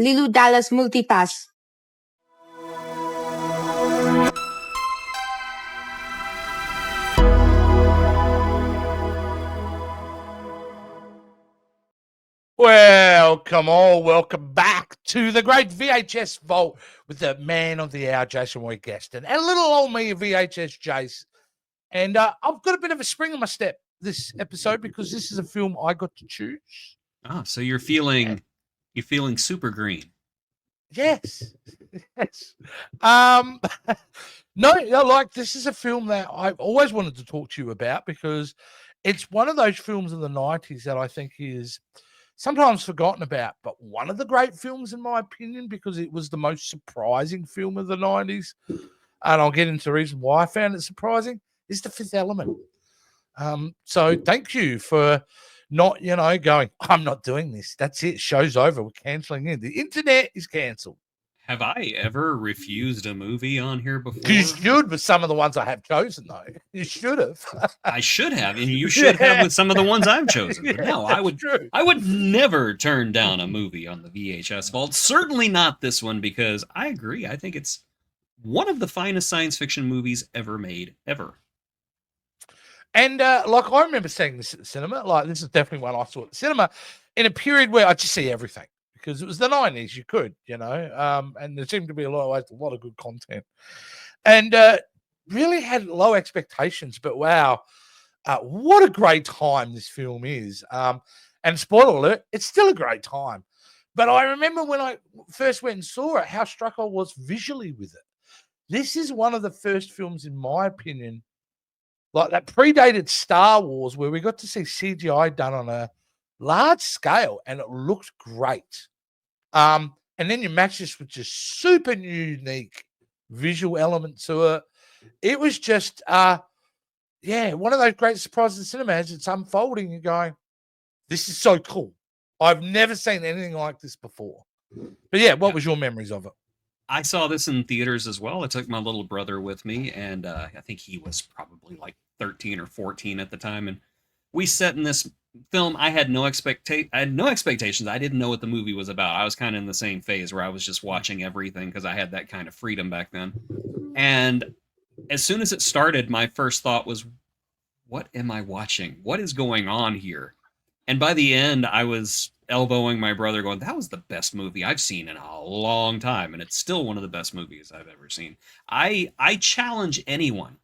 Lilu Dallas Multipass. Well, come on, welcome back to the great VHS vault with the man of the hour, Jason Roy Gaston, and little old me, VHS Jace. And I've got a bit of a spring in my step this episode because this is a film I got to choose. So you're feeling super green. Yes. Yes. No, like this is a film that I've always wanted to talk to you about because it's one of those films in the 90s that I think is sometimes forgotten about, but one of the great films in my opinion, because it was the most surprising film of the 90s. And I'll get into the reason why I found it surprising, is The Fifth Element. So thank you for not, going, I'm not doing this. That's it. Show's over. We're canceling it. The internet is canceled. Have I ever refused a movie on here before? You should with some of the ones I have chosen, though. You should have. I should have, and you should have with some of the ones I've chosen. But no, I would never turn down a movie on the VHS vault. Certainly not this one, because I agree. I think it's one of the finest science fiction movies ever made, ever. And like I remember seeing this at the cinema. Like this is definitely one I saw at the cinema in a period where I just see everything. Because it was the 90s, you could, and there seemed to be a lot of good content. And really had low expectations, but wow, what a great time this film is. And spoiler alert, it's still a great time. But I remember when I first went and saw it, how struck I was visually with it. This is one of the first films, in my opinion, like that predated Star Wars, where we got to see CGI done on a large scale, and it looked great. And then you match this with just super unique visual element to it. It was just, one of those great surprises in cinema as it's unfolding. You're going, this is so cool. I've never seen anything like this before. But yeah, what was your memories of it? I saw this in theaters as well. I took my little brother with me, and I think he was probably like 13 or 14 at the time. And we sat in this film. I had no expectations. I didn't know what the movie was about. I was kind of in the same phase where I was just watching everything because I had that kind of freedom back then. And as soon as it started, my first thought was, what am I watching? What is going on here? And by the end, I was elbowing my brother going, that was the best movie I've seen in a long time. And it's still one of the best movies I've ever seen. I challenge anyone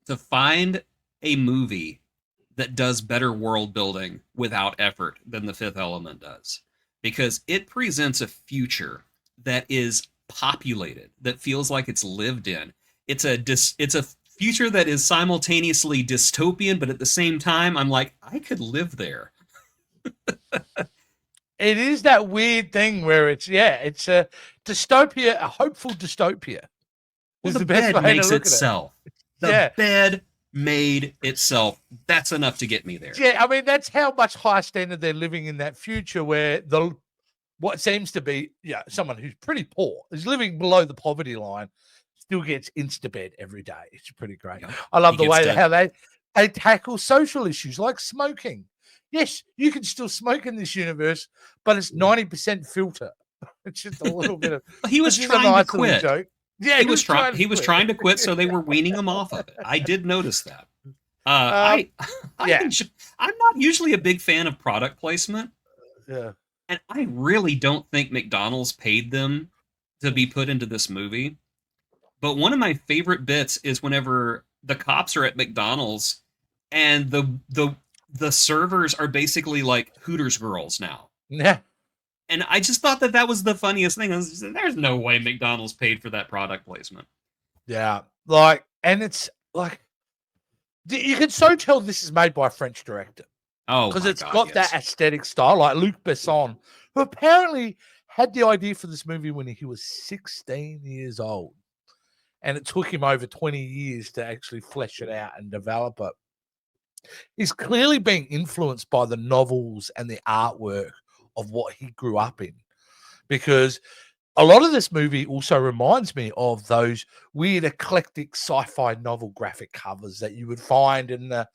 to find a movie that does better world building without effort than The Fifth Element does, because it presents a future that is populated, that feels like it's lived in. It's a future that is simultaneously dystopian, but at the same time, I'm like, I could live there. It is that weird thing where it's a dystopia, a hopeful dystopia. Well, the bed makes itself. The bed made itself. That's enough to get me there. Yeah, I mean, that's how much high standard they're living in that future where what seems to be someone who's pretty poor, is living below the poverty line, still gets Instabed every day. It's pretty great. Yeah, I love the way how they tackle social issues like smoking. Yes, you can still smoke in this universe, but it's 90% filter. It's just a little bit of. He was trying to quit. Joke. Yeah, he was trying to quit, so they were weaning him off of it. I did notice that. I'm not usually a big fan of product placement. Yeah. And I really don't think McDonald's paid them to be put into this movie. But one of my favorite bits is whenever the cops are at McDonald's and the servers are basically like Hooters girls now. Yeah. And I just thought that was the funniest thing. There's no way McDonald's paid for that product placement. Yeah. And it's like, you can so tell this is made by a French director. Oh, because it's got that aesthetic style, like Luc Besson, who apparently had the idea for this movie when he was 16 years old. And it took him over 20 years to actually flesh it out and develop it. He's clearly being influenced by the novels and the artwork of what he grew up in, because a lot of this movie also reminds me of those weird eclectic sci-fi novel graphic covers that you would find in the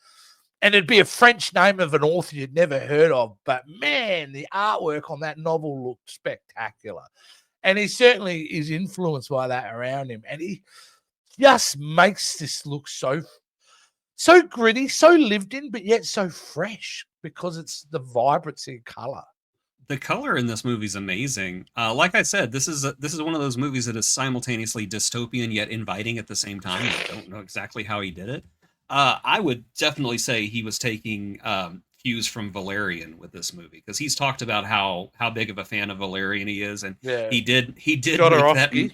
And it'd be a French name of an author you'd never heard of. But man, the artwork on that novel looked spectacular. And he certainly is influenced by that around him. And he just makes this look so gritty, so lived in, but yet so fresh because it's the vibrancy of color. The color in this movie is amazing. Like I said, this is one of those movies that is simultaneously dystopian yet inviting at the same time. I don't know exactly how he did it. I would definitely say he was taking cues from Valerian with this movie, because he's talked about how big of a fan of Valerian he is, and he did make that.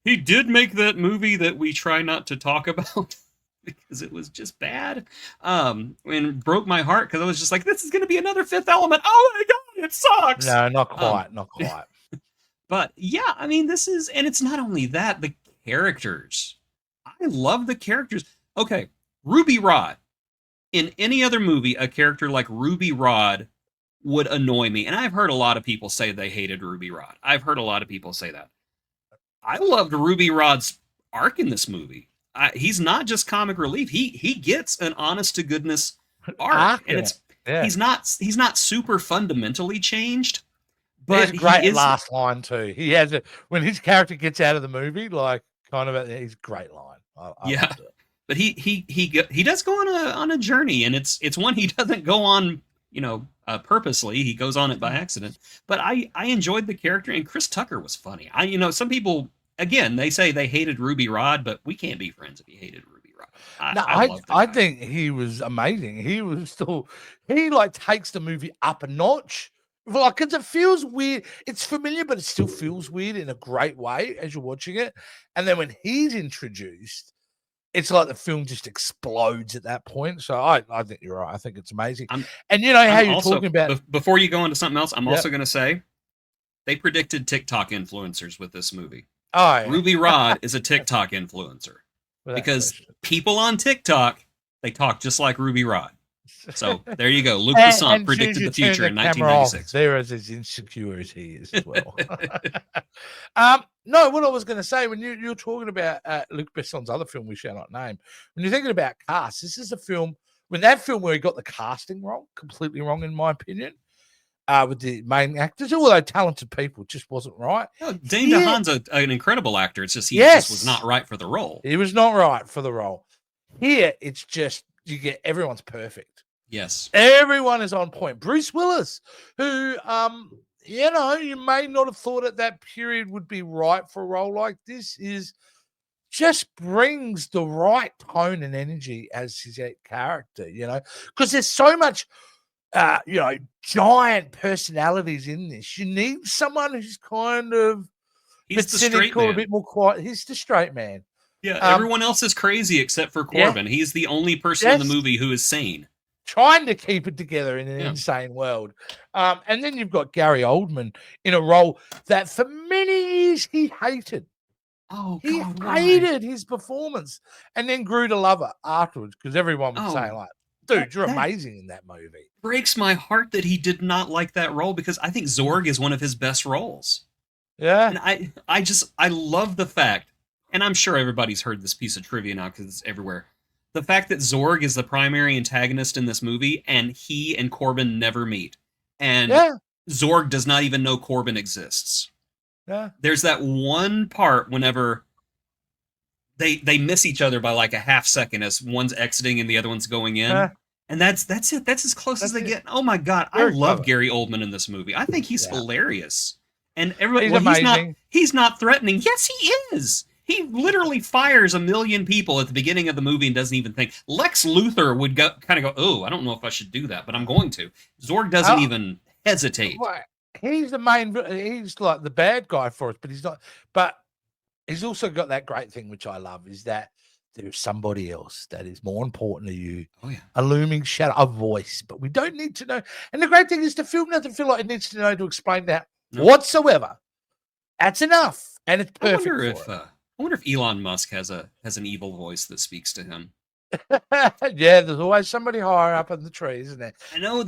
He did make that movie that we try not to talk about because it was just bad, and broke my heart because I was just like, this is going to be another Fifth Element. Oh my god, it sucks. No, not quite, not quite. But yeah, I mean, this is, and it's not only that, the characters. I love the characters. Okay. Ruby Rod. In any other movie, a character like Ruby Rod would annoy me. And I've heard a lot of people say they hated Ruby Rod. I've heard a lot of people say that. I loved Ruby Rod's arc in this movie. He's not just comic relief. He gets an honest to goodness arc. And it's he's not super fundamentally changed. But his great last line too. He has when his character gets out of the movie, like kind of his great line. I But he does go on a journey, and it's one he doesn't go on, purposely. He goes on it by accident. But I enjoyed the character, and Chris Tucker was funny. Some people, again, they say they hated Ruby Rod, but we can't be friends if you hated Ruby Rod. I think he was amazing. He like takes the movie up a notch. Like, because it feels weird. It's familiar, but it still feels weird in a great way as you're watching it. And then when he's introduced, it's like the film just explodes at that point. So I think you're right. I think it's amazing. And you know how you're talking about... Before you go into something else, I'm also going to say they predicted TikTok influencers with this movie. Oh, yeah. Ruby Rod is a TikTok influencer because people on TikTok, they talk just like Ruby Rod. So there you go. Luc Besson predicted the future in 1996. They're as insecure as he is as well. No, what I was going to say, when you're talking about Luc Besson's other film we shall not name, when you're thinking about cast, this is a film, where he got the casting wrong, completely wrong in my opinion, with the main actors, although talented people, just wasn't right. Dane DeHaan's an incredible actor. It's just he just was not right for the role. He was not right for the role. Here, it's just, everyone's perfect. Yes. Everyone is on point. Bruce Willis, who, you may not have thought at that period would be right for a role like this, just brings the right tone and energy as his character, because there's so much, giant personalities in this. You need someone who's kind of cynical, a bit more quiet. He's the straight man. Yeah, everyone else is crazy except for Korben. He's the only person in the movie who is sane. Trying to keep it together in an insane world. And then you've got Gary Oldman in a role that for many years he hated. He hated his performance and then grew to love it afterwards because everyone would say, like, dude, you're amazing in that movie. Breaks my heart that he did not like that role because I think Zorg is one of his best roles. Yeah. And I love the fact, and I'm sure everybody's heard this piece of trivia now because it's everywhere. The fact that Zorg is the primary antagonist in this movie, and he and Korben never meet. And Zorg does not even know Korben exists. Yeah. There's that one part whenever they miss each other by like a half second as one's exiting and the other one's going in. And that's it. That's as close as they get. Oh my God. I love Gary Oldman in this movie. I think he's hilarious. And everybody, he's not threatening. Yes, he is. He literally fires 1 million people at the beginning of the movie and doesn't even think. Lex Luthor would kind of go, oh, I don't know if I should do that, but I'm going to. Zorg doesn't even hesitate. Well, he's like the bad guy for us, but he's not. But he's also got that great thing, which I love, is that there's somebody else that is more important to you. Oh, yeah. A looming shadow, a voice, but we don't need to know. And the great thing is the film doesn't feel like it needs to know to explain that whatsoever. That's enough. And it's perfect. I wonder if Elon Musk has an evil voice that speaks to him. Yeah, there's always somebody higher up in the trees, isn't there? I know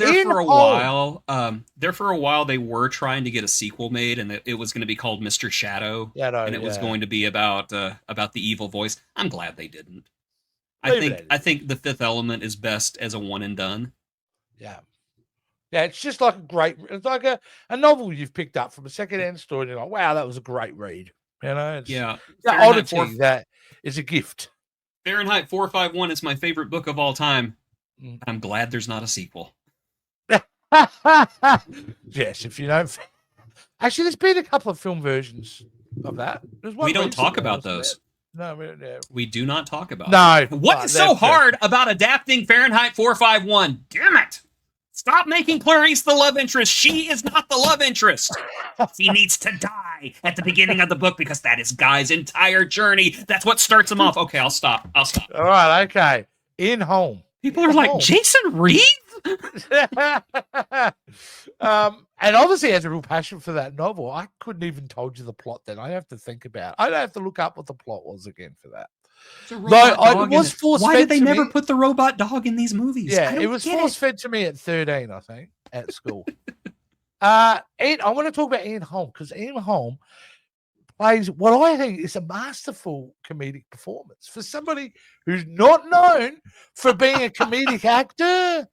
for a while they were trying to get a sequel made, and it was going to be called Mr. Shadow, and it was going to be about the evil voice. I'm glad they didn't. I think The Fifth Element is best as a one and done. Yeah. Yeah, it's just like it's like a novel you've picked up from a secondhand store, and you're like, wow, that was a great read. You know, it's Yeah. that oddity that is a gift. Fahrenheit 451 is my favorite book of all time. I'm glad there's not a sequel. Yes, if you don't. Actually, there's been a couple of film versions of that. We don't talk about those. No, we do not talk about. No. What is so hard about adapting Fahrenheit 451? Damn it! Stop making Clarice the love interest. She is not the love interest. She needs to die at the beginning of the book because that is Guy's entire journey. That's what starts him off. Okay, I'll stop. All right, okay. In Home. People are like, Jason Reed? And obviously has a real passion for that novel. I couldn't even told you the plot then. I have to think about it. I'd have to look up what the plot was again for that. Why did they never put the robot dog in these movies? Yeah, it was force-fed to me at 13, I think, at school. I want to talk about Ian Holm, because Ian Holm plays what I think is a masterful comedic performance for somebody who's not known for being a comedic actor.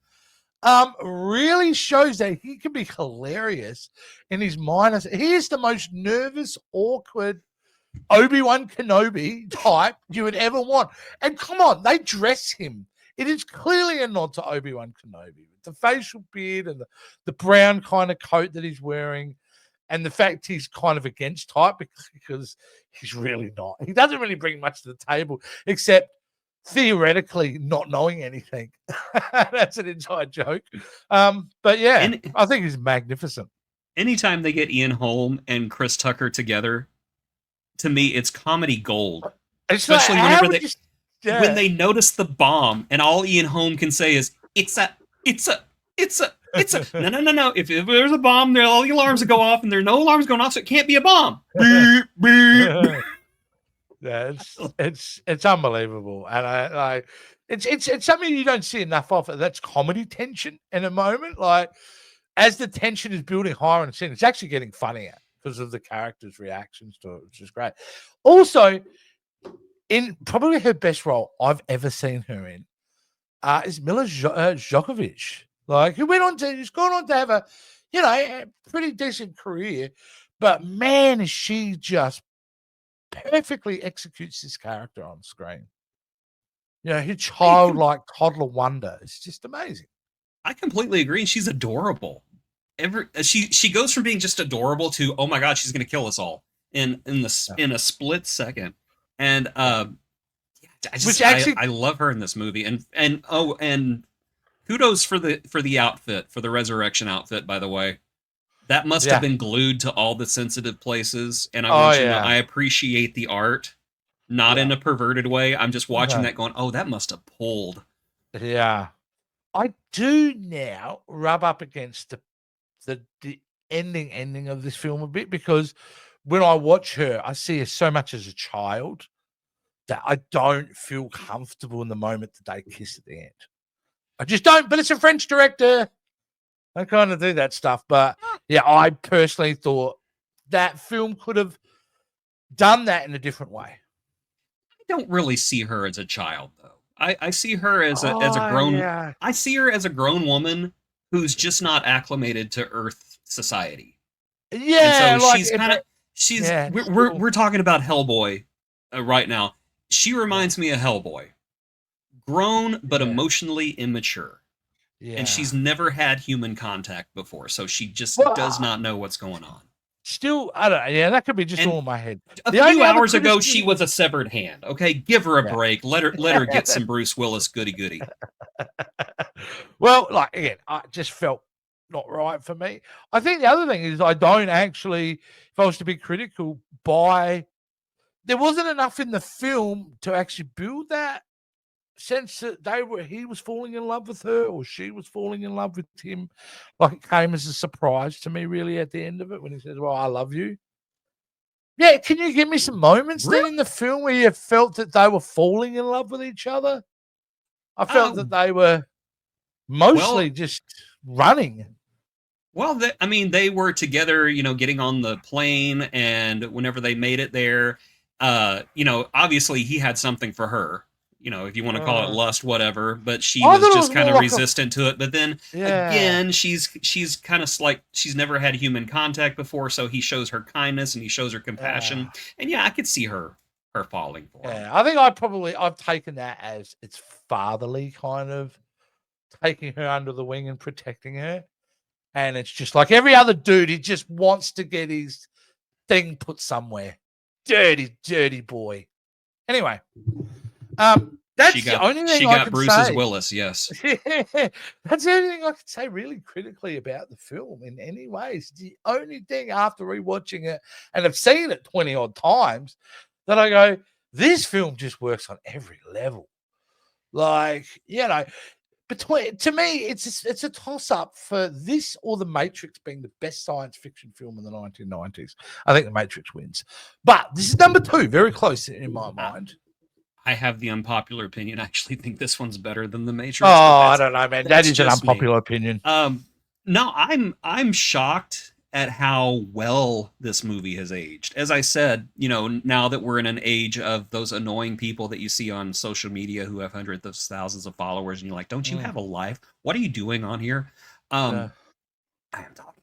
Really shows that he can be hilarious in his minor. He is the most nervous, awkward Obi-Wan Kenobi type you would ever want. And come on, they dress him. It is clearly a nod to Obi-Wan Kenobi. The facial beard and the brown kind of coat that he's wearing, and the fact he's kind of against type because he's really not. He doesn't really bring much to the table except theoretically not knowing anything. That's an inside joke. But yeah, I think he's magnificent. Anytime they get Ian Holm and Chris Tucker together, to me, it's comedy gold. Especially when they notice the bomb and all Ian Holm can say is, it's a, no. If there's a bomb, there all the alarms will go off and there are no alarms going off, so it can't be a bomb. Beep, beep. Yeah, it's unbelievable. And it's something you don't see enough of. That's comedy tension in a moment. Like, as the tension is building higher in the scene, it's actually getting funnier because of the characters' reactions to it, which is great. Also, in probably her best role I've ever seen her in is Milla Jovovich. Like, who's gone on to have a pretty decent career, but man, she just perfectly executes this character on screen. Her childlike toddler wonder is just amazing. I completely agree. She's adorable. She goes from being just adorable to, oh my god, she's going to kill us all in a split second. And I love her in this movie. And kudos for the outfit, for the resurrection outfit, by the way. That must have been glued to all the sensitive places. And I appreciate the art, not in a perverted way. I'm just watching that going, oh, that must have pulled. Yeah. I do now rub up against the ending of this film a bit, because when I watch her, I see her so much as a child that I don't feel comfortable in the moment that they kiss at the end. I just don't, but it's a French director. I kind of do that stuff. But yeah, I personally thought that film could have done that in a different way. I don't really see her as a child, though. I see her as a grown. Yeah. I see her as a grown woman who's just not acclimated to Earth society. Yeah, and so we're talking about Hellboy right now. She reminds me of Hellboy, grown but emotionally immature. Yeah. And she's never had human contact before, so she just does not know what's going on. Still, I don't know. Yeah, that could be just all in my head. A few hours ago, she was a severed hand. Okay, give her a break. Let her get some Bruce Willis goody. Well, like, again, I just felt not right for me. I think the other thing is I don't actually, if I was to be critical, there wasn't enough in the film to actually build that sense that he was falling in love with her or she was falling in love with him. Like, it came as a surprise to me really at the end of it when he says, well, I love you. Yeah, can you give me some moments then in the film where you felt that they were falling in love with each other? I felt that they were mostly just running. Well, they were together, getting on the plane, and whenever they made it there, obviously he had something for her. if you want to call it lust, whatever. But she I was thought it just was kind more of like resistant to it. But then again, she's kind of like she's never had human contact before, so he shows her kindness and he shows her compassion. And yeah, I could see her falling for him. Yeah, I think I've taken that as it's fatherly kind of taking her under the wing and protecting her. And it's just like every other dude, he just wants to get his thing put somewhere. Dirty, dirty boy. Anyway, that's the only thing she I got can Bruce's say. Willis, yes. That's the only thing I can say really critically about the film in any ways. The only thing after rewatching it, and I've seen it 20 odd times, that I go, this film just works on every level. Like, to me, it's a toss up for this or The Matrix being the best science fiction film in the 1990s. I think The Matrix wins, but this is number 2, very close in my mind. I have the unpopular opinion. I actually think this one's better than The Matrix. Oh, I don't know, man. That is an unpopular opinion. No, I'm shocked at how well this movie has aged. As I said, now that we're in an age of those annoying people that you see on social media who have hundreds of thousands of followers, and you're like, don't you have a life? What are you doing on here? I am talking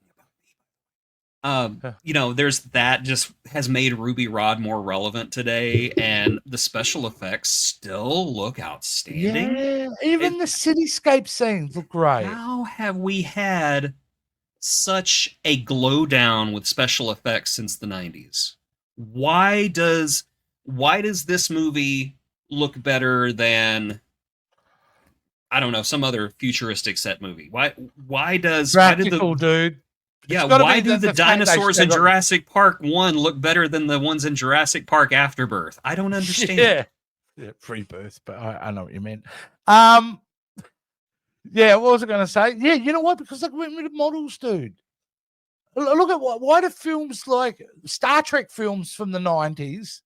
about me. There's that just has made Ruby Rod more relevant today, and the special effects still look outstanding. Yeah, even the cityscape scenes look great. How have we had such a glow down with special effects since the 90s? Why does this movie look better than, I don't know, some other futuristic set movie? Why does practical, dude? Yeah, why do the dinosaurs in Jurassic Park 1 look better than the ones in Jurassic Park Afterbirth? I don't understand. Yeah, Pre-birth, but I know what you meant. Yeah, what was I going to say? Yeah, you know what? Because look at the models, dude. Look at why do films like Star Trek films from the 90s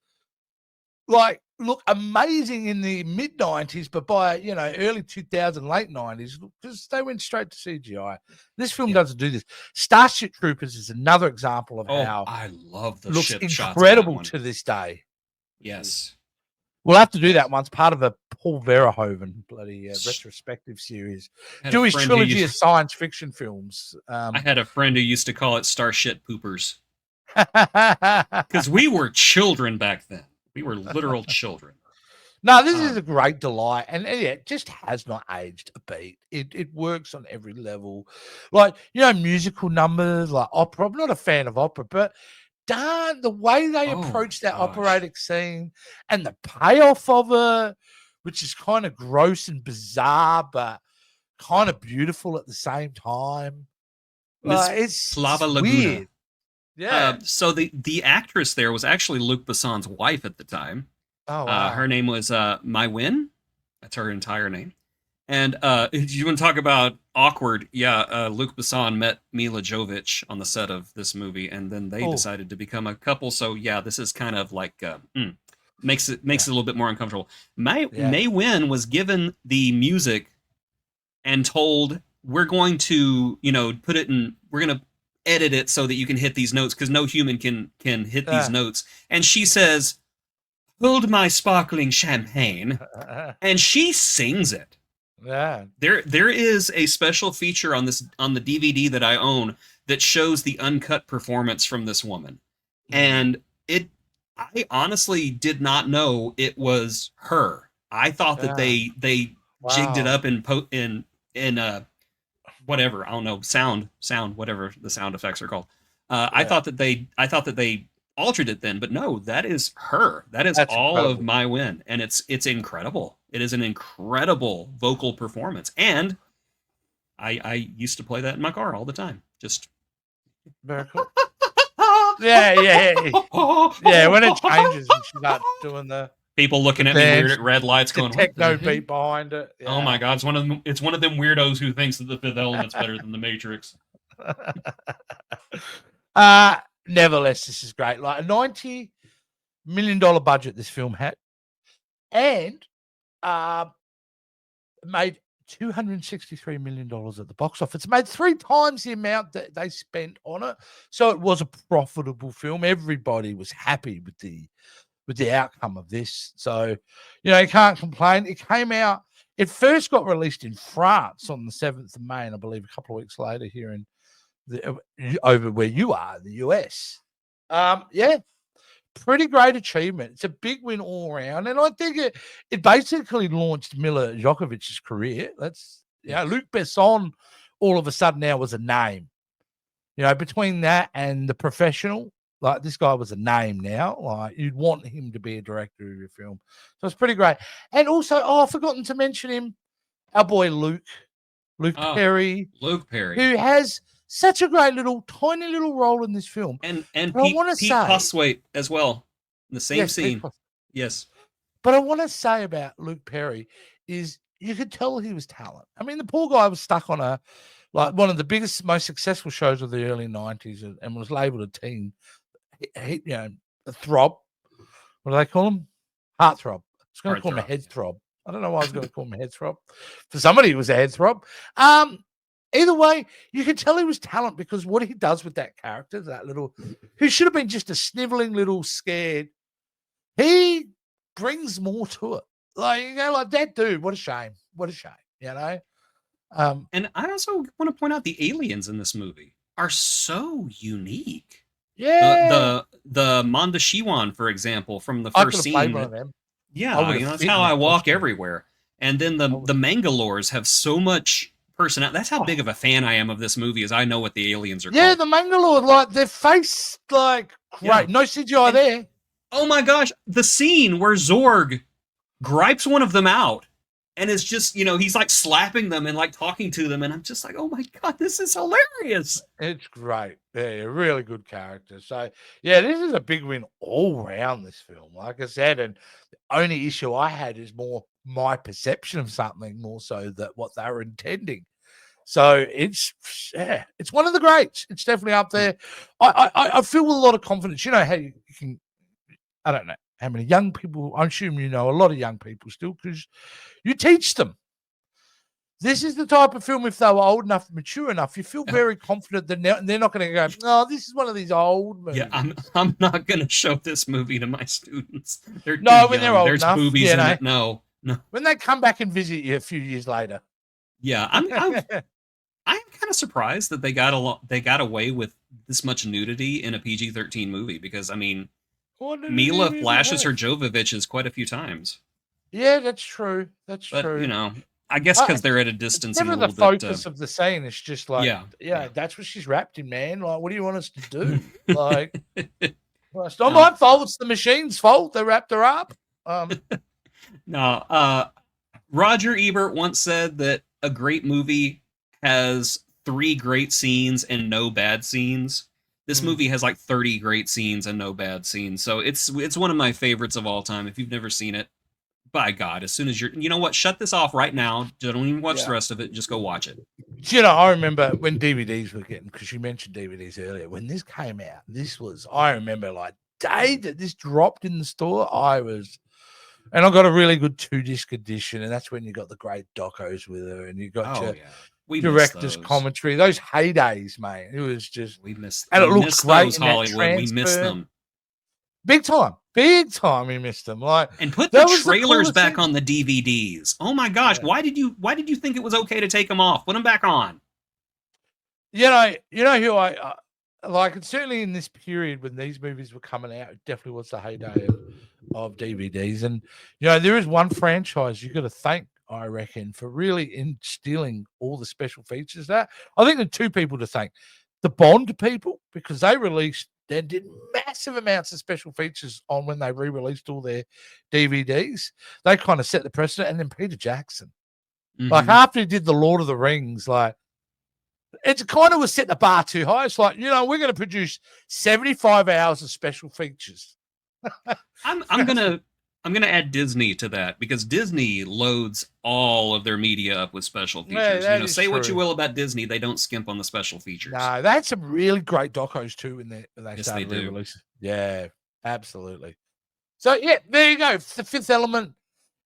look amazing in the mid 90s, but by early 2000, late 90s, because they went straight to CGI. This film doesn't do this. Starship Troopers is another example of how I love the looks ship incredible shots to this day. Yes. We'll have to do that once, part of a Paul Verhoeven bloody retrospective series. Do his trilogy of science fiction films. I had a friend who used to call it Starship Poopers. Because we were children back then. We were literal children. No, this is a great delight. And it just has not aged a beat. It works on every level. Like, musical numbers, like opera. I'm not a fan of opera, but darn, the way they approach that operatic scene and the payoff of it, which is kind of gross and bizarre, but kind of beautiful at the same time. It's weird. Yeah. So the actress there was actually Luc Besson's wife at the time. Oh, wow. Her name was Mai Wen. That's her entire name. And you want to talk about awkward? Yeah, Luc Besson met Milla Jovovich on the set of this movie, and then they decided to become a couple. So yeah, this is kind of like makes it a little bit more uncomfortable. Mai Wen was given the music and told, we're going to put it in, we're going to edit it so that you can hit these notes because no human can hit these notes. And she says, "Hold my sparkling champagne," and she sings it. Yeah. There is a special feature on the DVD that I own that shows the uncut performance from this woman. And I honestly did not know it was her. I thought that they jigged it up in whatever, I don't know, sound, whatever the sound effects are called. I thought that they altered it then, but no, that is her. That's all incredible. Of Mai Wen, and it's incredible. It is an incredible vocal performance, and I used to play that in my car all the time. Just very cool. Yeah. When it changes and she starts doing the people looking at me weird at red lights, going techno beat behind it. Yeah. Oh my god, it's one of them weirdos who thinks that the Fifth Element's better than the Matrix. Nevertheless, this is great. Like a $90 million budget this film had, and made $263 million at the box office. It made 3 times the amount that they spent on it. So it was a profitable film. Everybody was happy with the with the outcome of this. So, you know, you can't complain. It came out, it first got released in France on the 7th of May, and I believe a couple of weeks later here in over where you are, the US. Yeah, pretty great achievement. It's a big win all around, and I think it basically launched Milla Jovovich's career. Luc Besson all of a sudden now was a name. You know, between that and The Professional, like this guy was a name now. Like you'd want him to be a director of your film. So it's pretty great. And also, I've forgotten to mention him, our boy Luke Perry. Luke Perry. Who has such a great tiny little role in this film. And Pete Postlethwaite as well. In the same scene. Yes. But I want to say about Luke Perry is you could tell he was talent. I mean, the poor guy was stuck on one of the biggest, most successful shows of the early 90s and was labeled a teen. You know, a throb. What do they call him? Heartthrob. I was going to call him a head throb. I don't know why I was going to call him a head throb. For somebody, it was a head throb. Either way, you can tell he was talent because what he does with that character, who should have been just a sniveling little scared, he brings more to it. Like that dude, what a shame. What a shame, you know? And I also want to point out the aliens in this movie are so unique. Yeah. The Mondoshawan, for example, from the first scene. Yeah, that's how I walk everywhere. And then the Mangalores have so much personality. That's how big of a fan I am of this movie, as I know what the aliens are called. Yeah, the Mangalore, like their face, like great. Yeah. No CGI there. Oh my gosh, the scene where Zorg gripes one of them out and is just, he's like slapping them and like talking to them, and I'm just like, oh my god, this is hilarious. It's great. Yeah, really good character. So yeah, this is a big win all round this film. Like I said, and the only issue I had is more my perception of something more so that what they were intending. So it's one of the greats. It's definitely up there. I feel a lot of confidence. You know how you can, I don't know how many young people, I assume you know a lot of young people still because you teach them. This is the type of film, if they were old enough, mature enough, you feel very confident that they're not going to go, oh, this is one of these old movies. Yeah, I'm not going to show this movie to my students. They're when young. They're old There's enough. Boobies in it. No. When they come back and visit you a few years later. Yeah, I'm kind of surprised that they got away with this much nudity in a PG-13 movie because, I mean, Milla flashes her Jovoviches quite a few times. Yeah, that's true. That's true. You know, I guess because they're at a distance. Never the focus of the scene. It's just like, yeah, that's what she's wrapped in, man. Like, what do you want us to do? Like, well, it's not my fault. It's the machine's fault. They wrapped her up. No, Roger Ebert once said that a great movie has 3 great scenes and no bad scenes. This movie has like 30 great scenes and no bad scenes. So it's one of my favorites of all time. If you've never seen it, by God, as soon as you know what, shut this off right now. Don't even watch the rest of it. Just go watch it. You know, I remember when DVDs were getting, because you mentioned DVDs earlier, when this came out, I remember like day that this dropped in the store, and I got a really good 2-disc edition, and that's when you got the great docos with her, and you got your director's commentary. Those heydays, mate. It was just we missed, and it looked great in Hollywood. We missed them big time. We missed them. Like, and put the trailers back on the DVDs. Oh my gosh, why did you think it was okay to take them off? Put them back on. You know who I like. And certainly in this period when these movies were coming out, it definitely was the heyday of DVDs. And there is one franchise you got to thank, I reckon, for really instilling all the special features. That I think there are 2 people to thank: the Bond people, because they did massive amounts of special features on when they re-released all their DVDs. They kind of set the precedent. And then Peter Jackson, like after he did the Lord of the Rings, like it kind of was set the bar too high. It's like, we're going to produce 75 hours of special features. I'm gonna add Disney to that because Disney loads all of their media up with special features. Say what you will about Disney, they don't skimp on the special features. No, they had some really great docos too when they yes, started they do. Re-releasing. Yeah, absolutely. So yeah, there you go. The Fifth Element.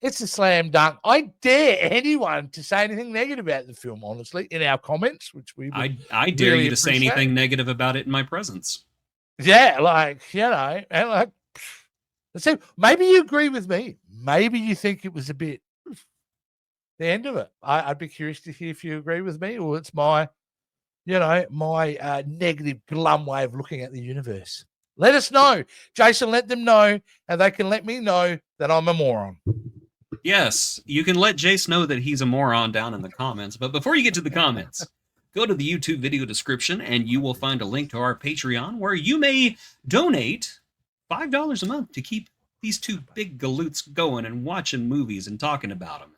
It's a slam dunk. I dare anyone to say anything negative about the film, honestly, in our comments, which we I dare you to say anything negative about it in my presence. Yeah, like, and like, So maybe you agree with me. Maybe you think it was a bit the end of it. I'd be curious to hear if you agree with me, or it's my, my negative, glum way of looking at the universe. Let us know. Jason, let them know, and they can let me know that I'm a moron. Yes, you can let Jace know that he's a moron down in the comments. But before you get to the comments, go to the YouTube video description, and you will find a link to our Patreon where you may donate $5 a month to keep these two big galoots going and watching movies and talking about them,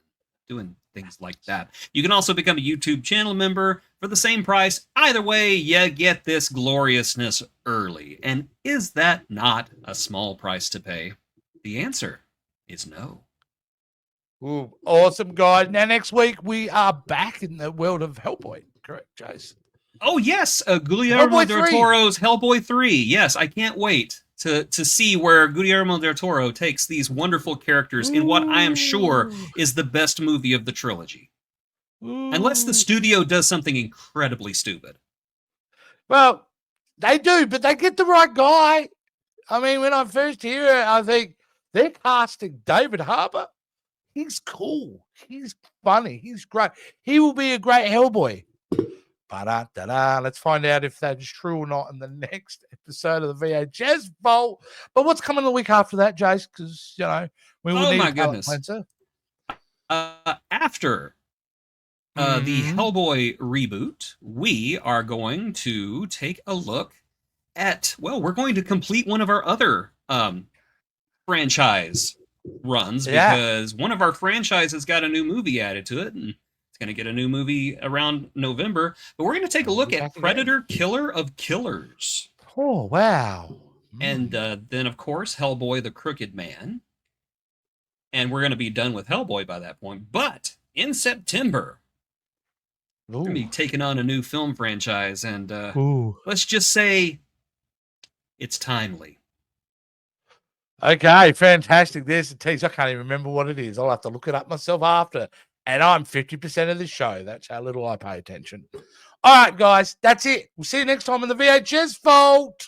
doing things like that. You can also become a YouTube channel member for the same price. Either way, you get this gloriousness early. And is that not a small price to pay? The answer is no. Ooh, awesome, guys. Now, next week, we are back in the world of Hellboy. Correct, Jason? Oh, yes. Guillermo Hellboy del 3. Toro's Hellboy 3. Yes, I can't wait to see where Guillermo del Toro takes these wonderful characters in what I am sure is the best movie of the trilogy. Unless the studio does something incredibly stupid. Well, they do, but they get the right guy. I mean, when I first hear it, I think they're casting David Harbour. He's cool. He's funny. He's great. He will be a great Hellboy. Ba-da-da-da. Let's find out if that's true or not in the next episode of the VHS Vault. But what's coming the week after that, Jace? Because, we will need a palate cleanser. After the Hellboy reboot, we are going to take a look at, we're going to complete one of our other franchise runs, because one of our franchises got a new movie added to it, and it's going to get a new movie around November. But we're going to take a look at Predator Killer of Killers. Oh, wow. And then, of course, Hellboy the Crooked Man. And we're going to be done with Hellboy by that point. But in September, we're going to be taking on a new film franchise, and let's just say it's timely. Okay, fantastic. There's a tease. I can't even remember what it is. I'll have to look it up myself after. And I'm 50% of the show. That's how little I pay attention. All right, guys, that's it. We'll see you next time in the VHS Vault.